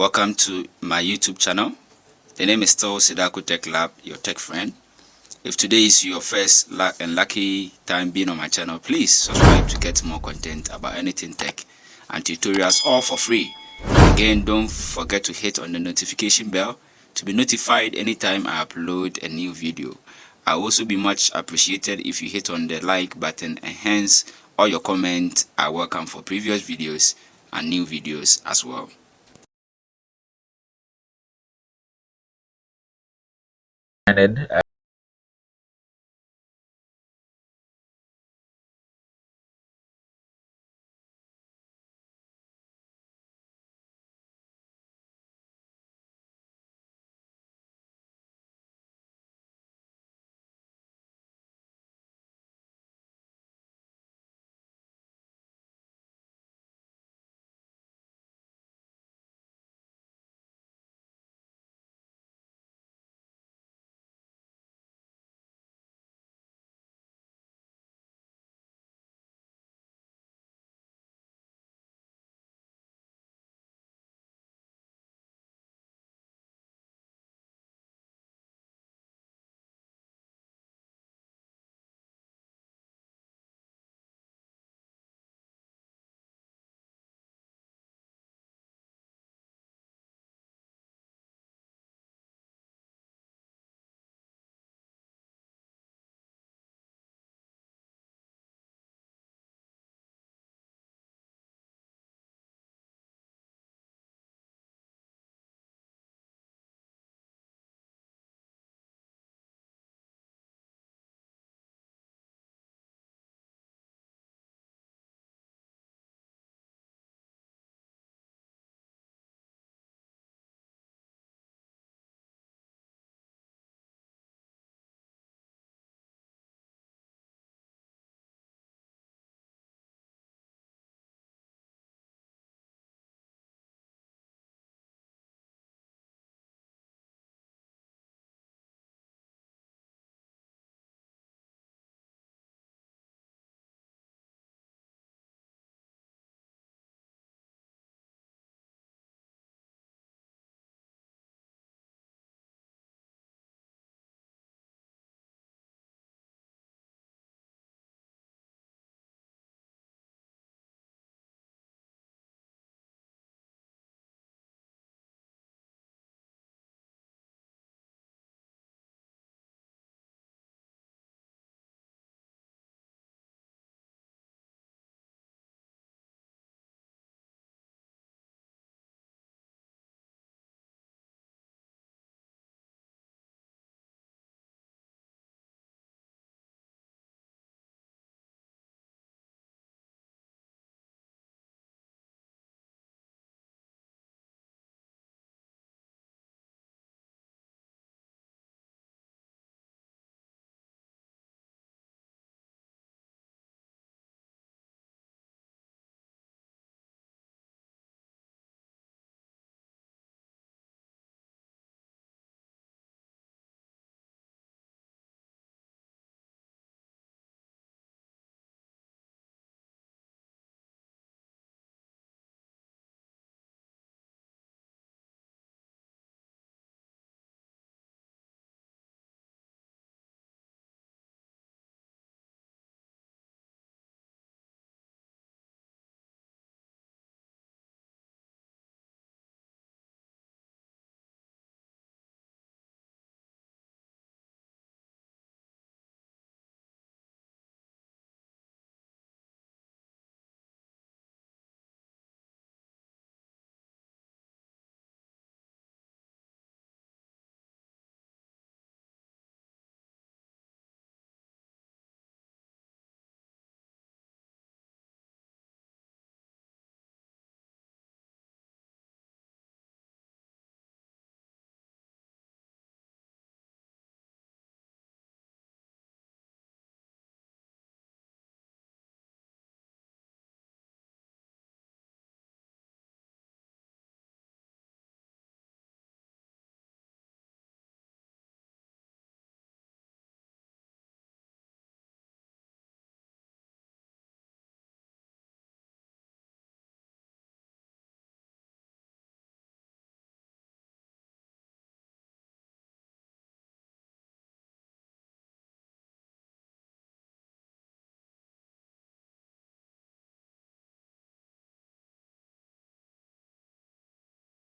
Welcome to my YouTube channel. The name is still Sidaku Tech Lab, your tech friend. If today is your first and lucky time being on my channel, please subscribe to get more content about anything tech and tutorials, all for free. Again, don't forget to hit on the notification bell to be notified anytime I upload a new video. I will also be much appreciated if you hit on the like button, and hence all your comments are welcome for previous videos and new videos as well.